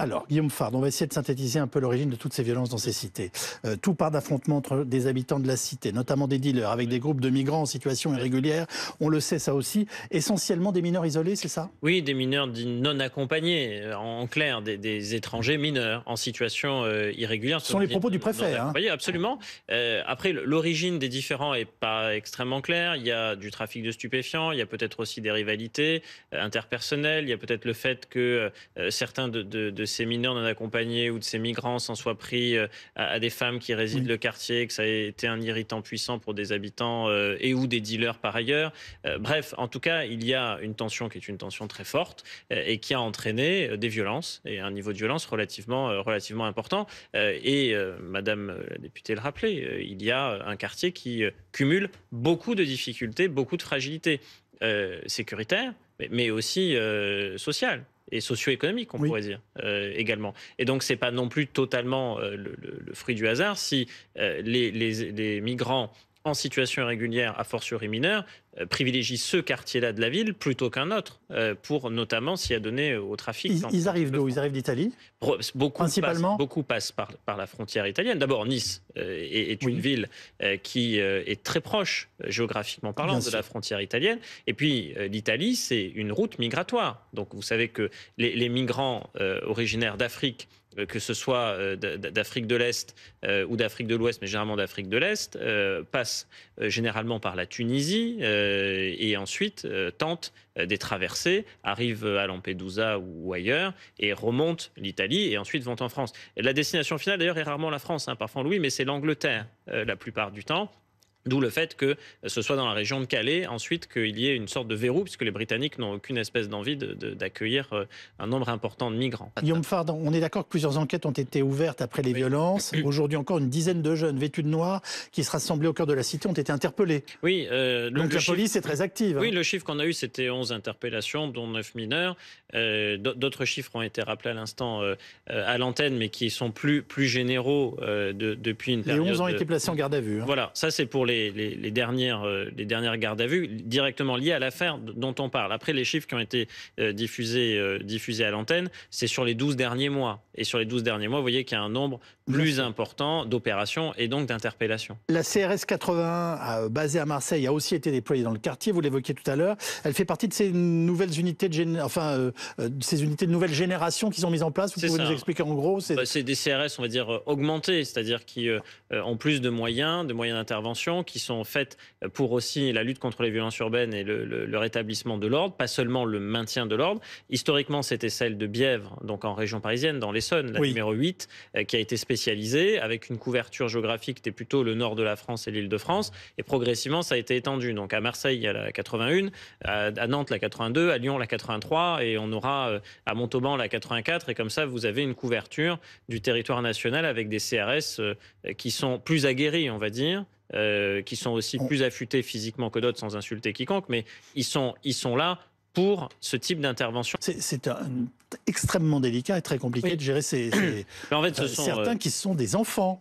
Alors, Guillaume Fard, on va essayer de synthétiser un peu l'origine de toutes ces violences dans ces cités. Tout part d'affrontements entre des habitants de la cité, notamment des dealers, avec des groupes de migrants en situation irrégulière. On le sait, ça aussi. Essentiellement des mineurs isolés, c'est ça? Oui, des mineurs dits non accompagnés, en clair, des étrangers mineurs en situation irrégulière. Ce sont les propos du préfet. Hein. Absolument. Après, l'origine des différends est pas extrêmement claire. Il y a du trafic de stupéfiants, il y a peut-être aussi des rivalités interpersonnelles, il y a peut-être le fait que certains de ces mineurs non accompagnés ou de ces migrants s'en soient pris à des femmes qui résident le quartier, que ça a été un irritant puissant pour des habitants et ou des dealers par ailleurs. Bref, en tout cas, il y a une tension qui est une tension très forte et qui a entraîné des violences et un niveau de violence relativement important. Madame la députée le rappelait, il y a un quartier qui cumule beaucoup de difficultés, beaucoup de fragilités sécuritaires, mais aussi sociales et socio-économiques, on pourrait dire également. Et donc, c'est pas non plus totalement le fruit du hasard si les migrants en situation irrégulière, a fortiori mineure, privilégient ce quartier-là de la ville plutôt qu'un autre, pour notamment s'y adonner au trafic. Ils arrivent d'où? Ils arrivent d'Italie? Principalement. Beaucoup passent par la frontière italienne. D'abord, Nice est une ville qui est très proche, géographiquement parlant, de la frontière italienne. Et puis, l'Italie, c'est une route migratoire. Donc, vous savez que les migrants originaires d'Afrique, que ce soit d'Afrique de l'Est ou d'Afrique de l'Ouest, mais généralement d'Afrique de l'Est, passent généralement par la Tunisie et ensuite tentent des traversées, arrivent à Lampedusa ou ailleurs et remontent l'Italie et ensuite vont en France. Et la destination finale, d'ailleurs, est rarement la France, parfois Louis, mais c'est l'Angleterre la plupart du temps. D'où le fait que ce soit dans la région de Calais, ensuite qu'il y ait une sorte de verrou, puisque les Britanniques n'ont aucune espèce d'envie d'accueillir un nombre important de migrants. Guillaume Fard, on est d'accord que plusieurs enquêtes ont été ouvertes après les violences. Aujourd'hui encore, une dizaine de jeunes vêtus de noir qui se rassemblaient au cœur de la cité ont été interpellés. Oui. Donc la police est très active. Oui, le chiffre qu'on a eu, c'était 11 interpellations, dont 9 mineurs. D'autres chiffres ont été rappelés à l'instant à l'antenne, mais qui sont plus généraux depuis une période. Les 11 ont été placés en garde à vue. Voilà, ça c'est pour les dernières gardes à vue directement liées à l'affaire dont on parle. Après, les chiffres qui ont été diffusés à l'antenne, c'est sur les 12 derniers mois. Et sur les 12 derniers mois, vous voyez qu'il y a un nombre plus important d'opérations et donc d'interpellations. La CRS 81, basée à Marseille, a aussi été déployée dans le quartier, vous l'évoquiez tout à l'heure. Elle fait partie de ces nouvelles unités ces unités de nouvelle génération qui sont mises en place. Vous pouvez nous expliquer en gros? C'est des CRS, on va dire, augmentés, c'est-à-dire qui ont plus de moyens d'intervention, qui sont faites pour aussi la lutte contre les violences urbaines et le rétablissement de l'ordre, pas seulement le maintien de l'ordre. Historiquement, c'était celle de Bièvre, donc en région parisienne, dans l'Essonne, la numéro 8, qui a été spécialisée, avec une couverture géographique qui était plutôt le nord de la France et l'Île-de-France. Et progressivement, ça a été étendu. Donc à Marseille, il y a la 81, à Nantes, la 82, à Lyon, la 83, et on aura à Montauban, la 84. Et comme ça, vous avez une couverture du territoire national avec des CRS qui sont plus aguerris, on va dire, qui sont aussi plus affûtés physiquement que d'autres, sans insulter quiconque, mais ils sont là pour ce type d'intervention. C'est extrêmement délicat et très compliqué de gérer en fait, ce sont certains qui sont des enfants,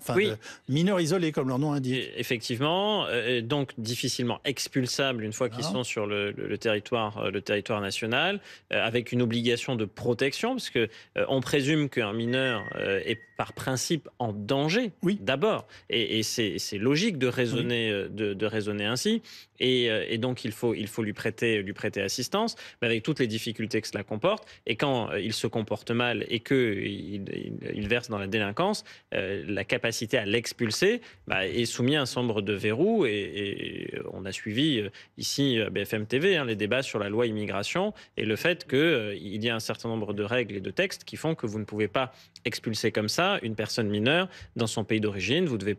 mineurs isolés, comme leur nom indique. Effectivement, donc difficilement expulsables une fois qu'ils sont sur le territoire national, avec une obligation de protection, parce que on présume qu'un mineur est par principe en danger, d'abord, et c'est logique de raisonner ainsi, et donc il faut lui prêter assistance, mais avec toutes les difficultés que cela comporte, et quand il se comporte mal et qu'il verse dans la délinquance, la capacité à l'expulser est soumise à un certain nombre de verrous, et on a suivi ici BFM TV les débats sur la loi immigration et le fait qu'il y a un certain nombre de règles et de textes qui font que vous ne pouvez pas expulser comme ça une personne mineure dans son pays d'origine. Vous devez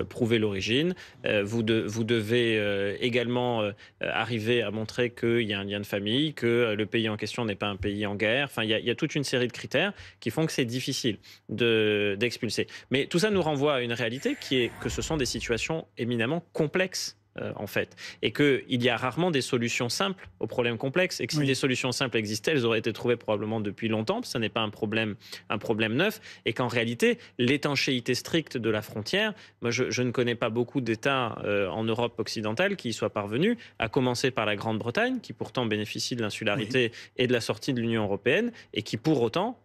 prouver l'origine, vous devez également arriver à montrer qu'il y a un lien de famille, que le pays en question n'est pas un pays en guerre. Enfin, il y a toute une série de critères qui font que c'est difficile d'expulser. Mais tout ça nous renvoie à une réalité qui est que ce sont des situations éminemment complexes en fait. Et qu'il y a rarement des solutions simples aux problèmes complexes. Et que si des solutions simples existaient, elles auraient été trouvées probablement depuis longtemps, parce que ça n'est pas un problème neuf. Et qu'en réalité, l'étanchéité stricte de la frontière, moi je ne connais pas beaucoup d'États en Europe occidentale qui y soient parvenus, à commencer par la Grande-Bretagne, qui pourtant bénéficie de l'insularité et de la sortie de l'Union européenne, et qui pour autant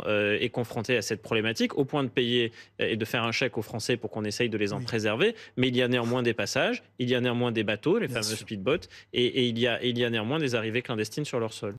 est confrontée à cette problématique, au point de payer et de faire un chèque aux Français pour qu'on essaye de les en préserver. Mais il y a néanmoins des passages, il y a néanmoins des bateaux, les fameux speedboats, et il y a néanmoins des arrivées clandestines sur leur sol.